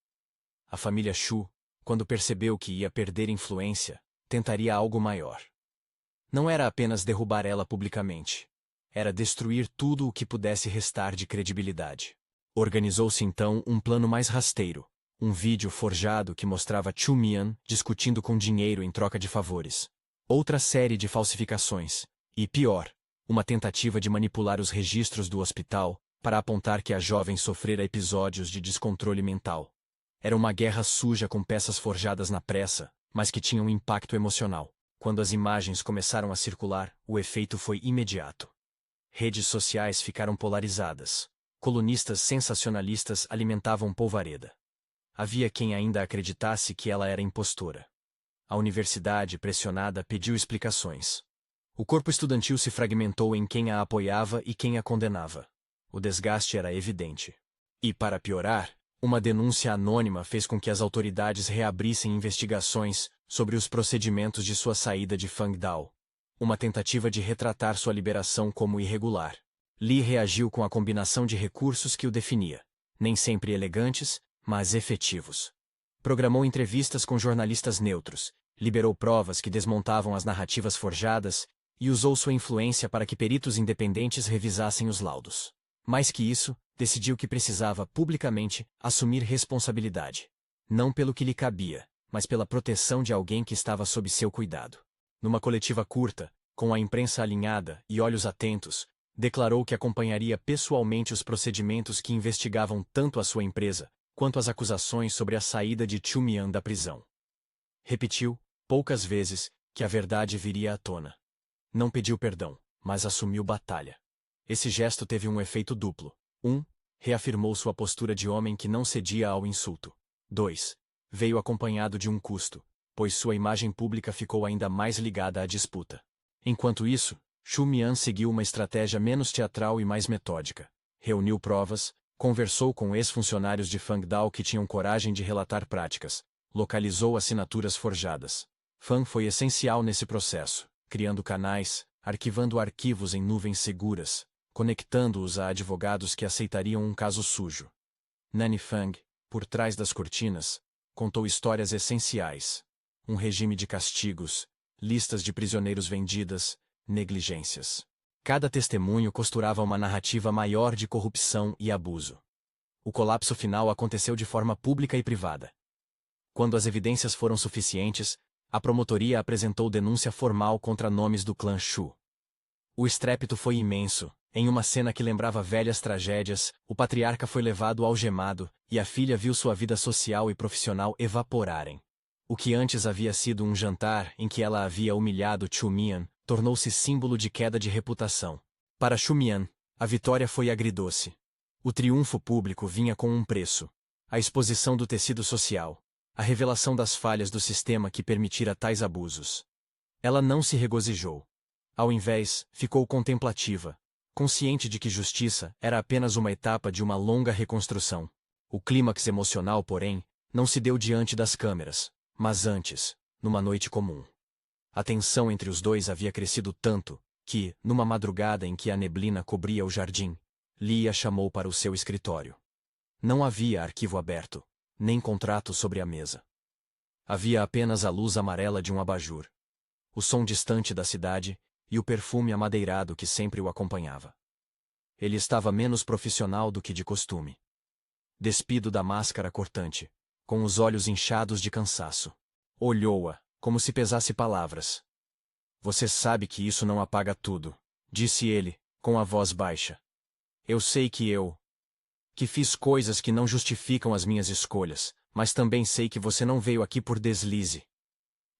[SPEAKER 1] A família Shu, quando percebeu que ia perder influência, tentaria algo maior. Não era apenas derrubar ela publicamente. Era destruir tudo o que pudesse restar de credibilidade. Organizou-se então um plano mais rasteiro, um vídeo forjado que mostrava Chu Mian discutindo com dinheiro em troca de favores. Outra série de falsificações, e pior, uma tentativa de manipular os registros do hospital para apontar que a jovem sofrera episódios de descontrole mental. Era uma guerra suja com peças forjadas na pressa, mas que tinha um impacto emocional. Quando as imagens começaram a circular, o efeito foi imediato. Redes sociais ficaram polarizadas. Colunistas sensacionalistas alimentavam polvareda. Havia quem ainda acreditasse que ela era impostora. A universidade, pressionada, pediu explicações. O corpo estudantil se fragmentou em quem a apoiava e quem a condenava. O desgaste era evidente. E, para piorar, uma denúncia anônima fez com que as autoridades reabrissem investigações sobre os procedimentos de sua saída de Fangdao. Uma tentativa de retratar sua liberação como irregular. Lee reagiu com a combinação de recursos que o definia. Nem sempre elegantes, mas efetivos. Programou entrevistas com jornalistas neutros, liberou provas que desmontavam as narrativas forjadas e usou sua influência para que peritos independentes revisassem os laudos. Mais que isso, decidiu que precisava, publicamente, assumir responsabilidade. Não pelo que lhe cabia, mas pela proteção de alguém que estava sob seu cuidado. Numa coletiva curta, com a imprensa alinhada e olhos atentos, declarou que acompanharia pessoalmente os procedimentos que investigavam tanto a sua empresa, quanto as acusações sobre a saída de Chu Mian da prisão. Repetiu, poucas vezes, que a verdade viria à tona. Não pediu perdão, mas assumiu batalha. Esse gesto teve um efeito duplo. 1. Reafirmou sua postura de homem que não cedia ao insulto. 2. Veio acompanhado de um custo, pois sua imagem pública ficou ainda mais ligada à disputa. Enquanto isso, Chu Mian seguiu uma estratégia menos teatral e mais metódica. Reuniu provas, conversou com ex-funcionários de Fangdao que tinham coragem de relatar práticas, localizou assinaturas forjadas. Fang foi essencial nesse processo, criando canais, arquivando arquivos em nuvens seguras, conectando-os a advogados que aceitariam um caso sujo. Nanny Fang, por trás das cortinas, contou histórias essenciais. Um regime de castigos, listas de prisioneiros vendidas, negligências. Cada testemunho costurava uma narrativa maior de corrupção e abuso. O colapso final aconteceu de forma pública e privada. Quando as evidências foram suficientes, a promotoria apresentou denúncia formal contra nomes do clã Shu. O estrépito foi imenso. Em uma cena que lembrava velhas tragédias, o patriarca foi levado algemado, e a filha viu sua vida social e profissional evaporarem. O que antes havia sido um jantar em que ela havia humilhado Chu Mian, tornou-se símbolo de queda de reputação. Para Chu Mian, a vitória foi agridoce. O triunfo público vinha com um preço. A exposição do tecido social. A revelação das falhas do sistema que permitira tais abusos. Ela não se regozijou. Ao invés, ficou contemplativa, consciente de que justiça era apenas uma etapa de uma longa reconstrução. O clímax emocional, porém, não se deu diante das câmeras, mas antes, numa noite comum. A tensão entre os dois havia crescido tanto, que, numa madrugada em que a neblina cobria o jardim, Lee a chamou para o seu escritório. Não havia arquivo aberto, nem contrato sobre a mesa. Havia apenas a luz amarela de um abajur, o som distante da cidade e o perfume amadeirado que sempre o acompanhava. Ele estava menos profissional do que de costume. Despido da máscara cortante, com os olhos inchados de cansaço. Olhou-a, como se pesasse palavras. Você sabe que isso não apaga tudo, disse ele, com a voz baixa. Eu sei que fiz coisas que não justificam as minhas escolhas, mas também sei que você não veio aqui por deslize.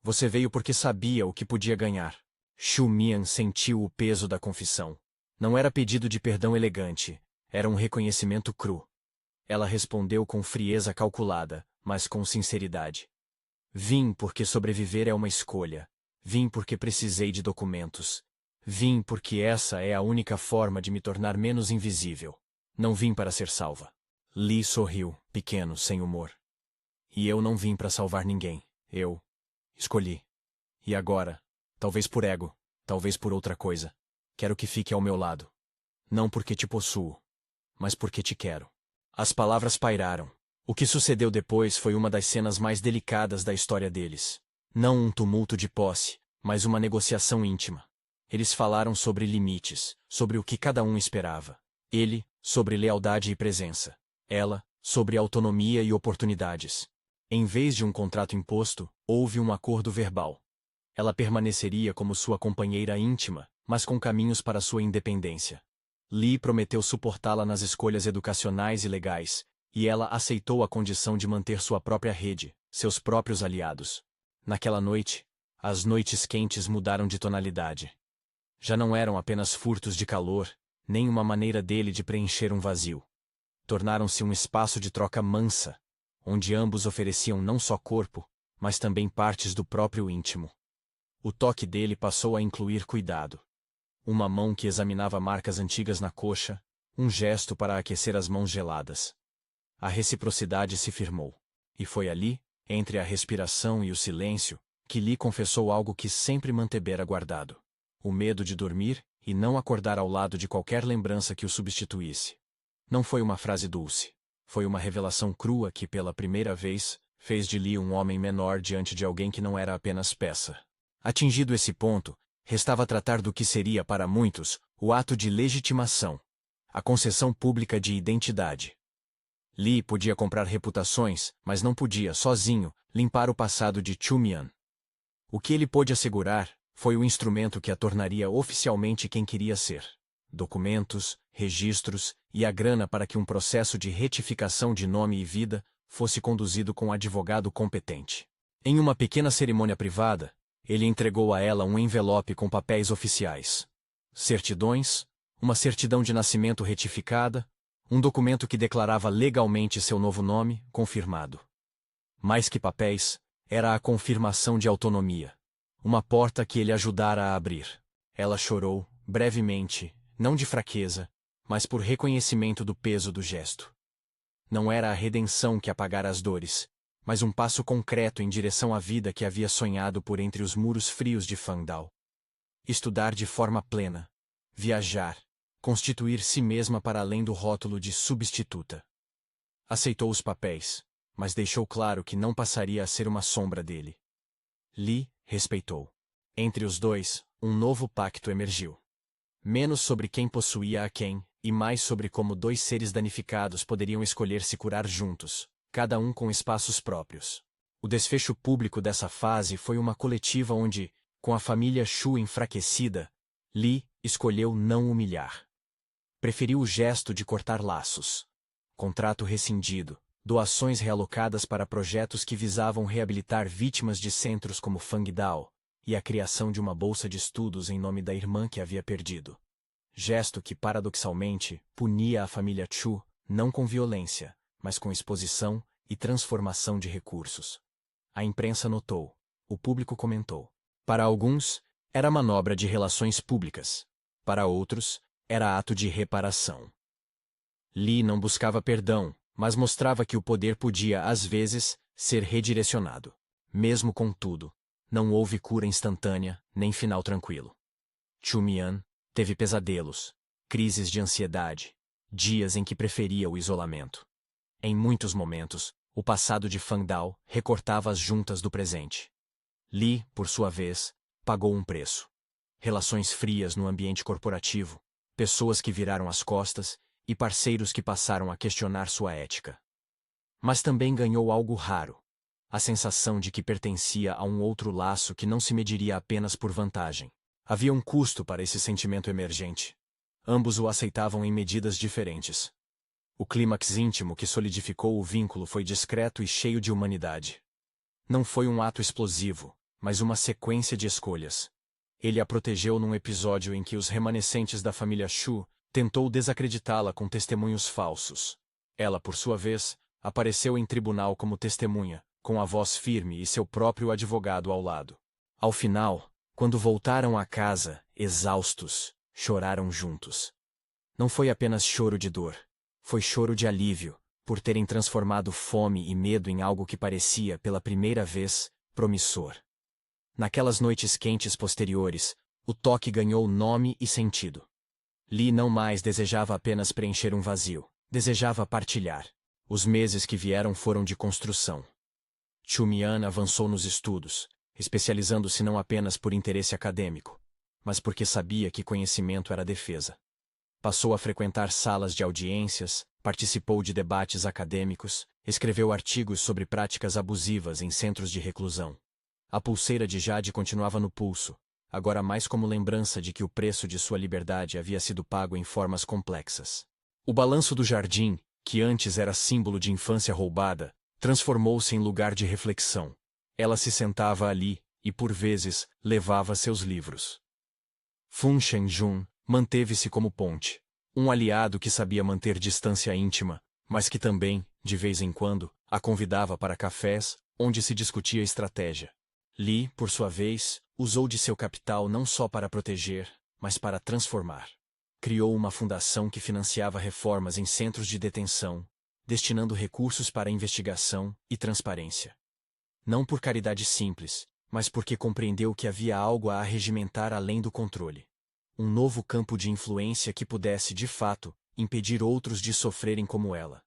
[SPEAKER 1] Você veio porque sabia o que podia ganhar. Chu Mian sentiu o peso da confissão. Não era pedido de perdão elegante, era um reconhecimento cru. Ela respondeu com frieza calculada, mas com sinceridade. Vim porque sobreviver é uma escolha. Vim porque precisei de documentos. Vim porque essa é a única forma de me tornar menos invisível. Não vim para ser salva. Lee sorriu, pequeno, sem humor. E eu não vim para salvar ninguém. Eu escolhi. E agora, talvez por ego, talvez por outra coisa, quero que fique ao meu lado. Não porque te possuo, mas porque te quero. As palavras pairaram. O que sucedeu depois foi uma das cenas mais delicadas da história deles. Não um tumulto de posse, mas uma negociação íntima. Eles falaram sobre limites, sobre o que cada um esperava. Ele, sobre lealdade e presença. Ela, sobre autonomia e oportunidades. Em vez de um contrato imposto, houve um acordo verbal. Ela permaneceria como sua companheira íntima, mas com caminhos para sua independência. Lee prometeu suportá-la nas escolhas educacionais e legais, e ela aceitou a condição de manter sua própria rede, seus próprios aliados. Naquela noite, as noites quentes mudaram de tonalidade. Já não eram apenas furtos de calor, nem uma maneira dele de preencher um vazio. Tornaram-se um espaço de troca mansa, onde ambos ofereciam não só corpo, mas também partes do próprio íntimo. O toque dele passou a incluir cuidado. Uma mão que examinava marcas antigas na coxa, um gesto para aquecer as mãos geladas. A reciprocidade se firmou. E foi ali, entre a respiração e o silêncio, que Lee confessou algo que sempre mantevera guardado. O medo de dormir e não acordar ao lado de qualquer lembrança que o substituísse. Não foi uma frase dulce. Foi uma revelação crua que, pela primeira vez, fez de Lee um homem menor diante de alguém que não era apenas peça. Atingido esse ponto, restava tratar do que seria para muitos o ato de legitimação, a concessão pública de identidade. Lee podia comprar reputações, mas não podia, sozinho, limpar o passado de Chu-Mian. O que ele pôde assegurar foi o instrumento que a tornaria oficialmente quem queria ser. Documentos, registros e a grana para que um processo de retificação de nome e vida fosse conduzido com um advogado competente. Em uma pequena cerimônia privada, ele entregou a ela um envelope com papéis oficiais. Certidões, uma certidão de nascimento retificada, um documento que declarava legalmente seu novo nome, confirmado. Mais que papéis, era a confirmação de autonomia. Uma porta que ele ajudara a abrir. Ela chorou, brevemente, não de fraqueza, mas por reconhecimento do peso do gesto. Não era a redenção que apagara as dores, mas um passo concreto em direção à vida que havia sonhado por entre os muros frios de Fangdao. Estudar de forma plena, viajar, constituir si mesma para além do rótulo de substituta. Aceitou os papéis, mas deixou claro que não passaria a ser uma sombra dele. Lee respeitou. Entre os dois, um novo pacto emergiu. Menos sobre quem possuía a quem, e mais sobre como dois seres danificados poderiam escolher se curar juntos, cada um com espaços próprios. O desfecho público dessa fase foi uma coletiva onde, com a família Shu enfraquecida, Lee escolheu não humilhar. Preferiu o gesto de cortar laços. Contrato rescindido, doações realocadas para projetos que visavam reabilitar vítimas de centros como Fangdao, e a criação de uma bolsa de estudos em nome da irmã que havia perdido. Gesto que, paradoxalmente, punia a família Chu, não com violência, mas com exposição e transformação de recursos. A imprensa notou, o público comentou. Para alguns, era manobra de relações públicas. Para outros, era ato de reparação. Lee não buscava perdão, mas mostrava que o poder podia, às vezes, ser redirecionado. Mesmo contudo, não houve cura instantânea, nem final tranquilo. Chu-Mian teve pesadelos, crises de ansiedade, dias em que preferia o isolamento. Em muitos momentos, o passado de Fangdao recortava as juntas do presente. Lee, por sua vez, pagou um preço. Relações frias no ambiente corporativo, pessoas que viraram as costas e parceiros que passaram a questionar sua ética. Mas também ganhou algo raro. A sensação de que pertencia a um outro laço que não se mediria apenas por vantagem. Havia um custo para esse sentimento emergente. Ambos o aceitavam em medidas diferentes. O clímax íntimo que solidificou o vínculo foi discreto e cheio de humanidade. Não foi um ato explosivo, mas uma sequência de escolhas. Ele a protegeu num episódio em que os remanescentes da família Shu tentou desacreditá-la com testemunhos falsos. Ela, por sua vez, Apareceu em tribunal como testemunha, com a voz firme e seu próprio advogado ao lado. Ao final, quando voltaram à casa, exaustos, choraram juntos. Não foi apenas choro de dor. Foi choro de alívio, por terem transformado fome e medo em algo que parecia, pela primeira vez, promissor. Naquelas noites quentes posteriores, o toque ganhou nome e sentido. Lee não mais desejava apenas preencher um vazio, desejava partilhar. Os meses que vieram foram de construção. Chumian avançou nos estudos, especializando-se não apenas por interesse acadêmico, mas porque sabia que conhecimento era defesa. Passou a frequentar salas de audiências, participou de debates acadêmicos, escreveu artigos sobre práticas abusivas em centros de reclusão. A pulseira de Jade continuava no pulso, agora mais como lembrança de que o preço de sua liberdade havia sido pago em formas complexas. O balanço do jardim, que antes era símbolo de infância roubada, transformou-se em lugar de reflexão. Ela se sentava ali e, por vezes, levava seus livros. Fun Shenjun manteve-se como ponte, um aliado que sabia manter distância íntima, mas que também, de vez em quando, a convidava para cafés, onde se discutia estratégia. Lee, por sua vez, usou de seu capital não só para proteger, mas para transformar. Criou uma fundação que financiava reformas em centros de detenção, destinando recursos para investigação e transparência. Não por caridade simples, mas porque compreendeu que havia algo a arregimentar além do controle. Um novo campo de influência que pudesse, de fato, impedir outros de sofrerem como ela.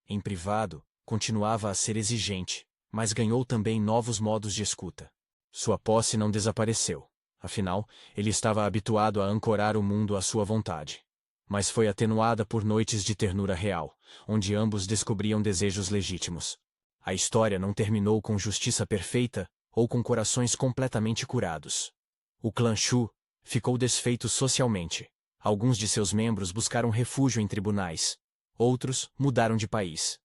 [SPEAKER 1] Em privado, continuava a ser exigente, mas ganhou também novos modos de escuta. Sua posse não desapareceu. Afinal, ele estava habituado a ancorar o mundo à sua vontade. Mas foi atenuada por noites de ternura real, onde ambos descobriam desejos legítimos. A história não terminou com justiça perfeita ou com corações completamente curados. O clã Shu ficou desfeito socialmente. Alguns de seus membros buscaram refúgio em tribunais. Outros mudaram de país.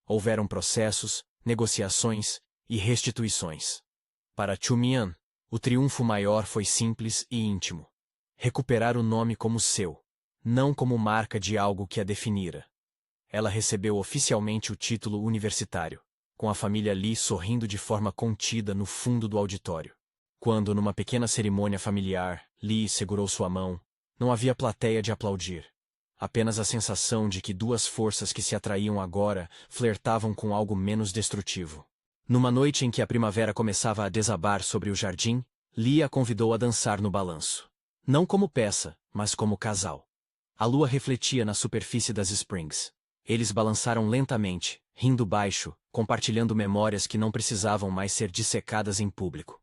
[SPEAKER 1] Houveram processos, negociações e restituições. Para Chumian, o triunfo maior foi simples e íntimo. Recuperar o nome como seu, não como marca de algo que a definira. Ela recebeu oficialmente o título universitário, com a família Lee sorrindo de forma contida no fundo do auditório. Quando, numa pequena cerimônia familiar, Lee segurou sua mão, não havia plateia de aplaudir. Apenas a sensação de que duas forças que se atraíam agora flertavam com algo menos destrutivo. Numa noite em que a primavera começava a desabar sobre o jardim, Lee a convidou a dançar no balanço. Não como peça, mas como casal. A lua refletia na superfície das Springs. Eles balançaram lentamente, rindo baixo, compartilhando memórias que não precisavam mais ser dissecadas em público.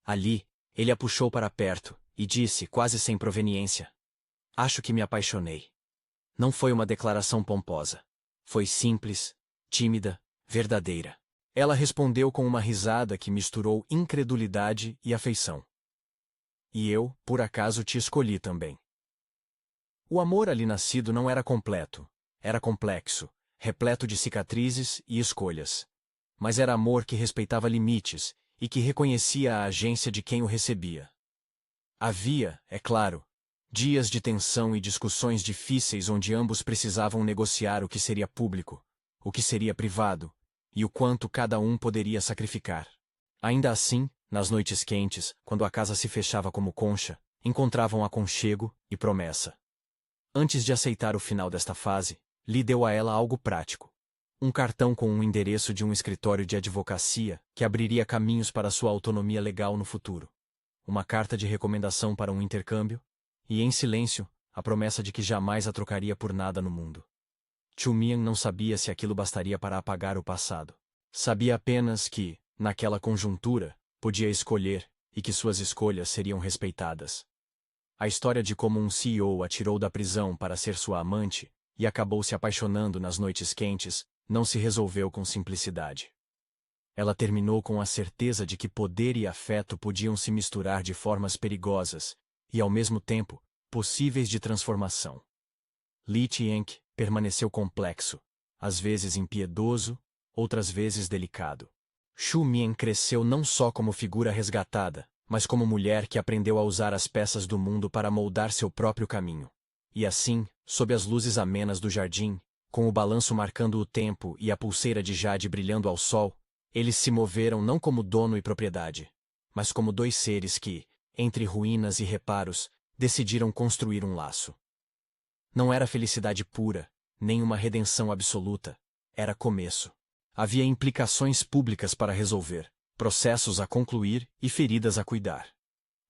[SPEAKER 1] Ali, ele a puxou para perto, e disse, quase sem proveniência: "Acho que me apaixonei." Não foi uma declaração pomposa. Foi simples, tímida, verdadeira. Ela respondeu com uma risada que misturou incredulidade e afeição. "E eu, por acaso, te escolhi também." O amor ali nascido não era completo. Era complexo, repleto de cicatrizes e escolhas. Mas era amor que respeitava limites e que reconhecia a agência de quem o recebia. Havia, é claro, dias de tensão e discussões difíceis onde ambos precisavam negociar o que seria público, o que seria privado, e o quanto cada um poderia sacrificar. Ainda assim, nas noites quentes, quando a casa se fechava como concha, encontravam aconchego e promessa. Antes de aceitar o final desta fase, Lee deu a ela algo prático. Um cartão com um endereço de um escritório de advocacia que abriria caminhos para sua autonomia legal no futuro. Uma carta de recomendação para um intercâmbio, e, em silêncio, a promessa de que jamais a trocaria por nada no mundo. Chumian não sabia se aquilo bastaria para apagar o passado. Sabia apenas que, naquela conjuntura, podia escolher, e que suas escolhas seriam respeitadas. A história de como um CEO a tirou da prisão para ser sua amante, e acabou se apaixonando nas noites quentes, não se resolveu com simplicidade. Ela terminou com a certeza de que poder e afeto podiam se misturar de formas perigosas, e ao mesmo tempo, possíveis de transformação. Lee Chienk permaneceu complexo, às vezes impiedoso, outras vezes delicado. Shu Mien cresceu não só como figura resgatada, mas como mulher que aprendeu a usar as peças do mundo para moldar seu próprio caminho. E assim, sob as luzes amenas do jardim, Com o balanço marcando o tempo e a pulseira de jade brilhando ao sol, eles se moveram não como dono e propriedade, mas como dois seres que, entre ruínas e reparos, decidiram construir um laço. Não era felicidade pura, nem uma redenção absoluta. Era começo. Havia implicações públicas para resolver, processos a concluir e feridas a cuidar.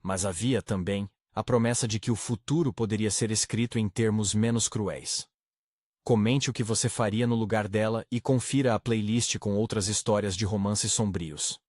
[SPEAKER 1] Mas havia também a promessa de que o futuro poderia ser escrito em termos menos cruéis. Comente o que você faria no lugar dela e confira a playlist com outras histórias de romances sombrios.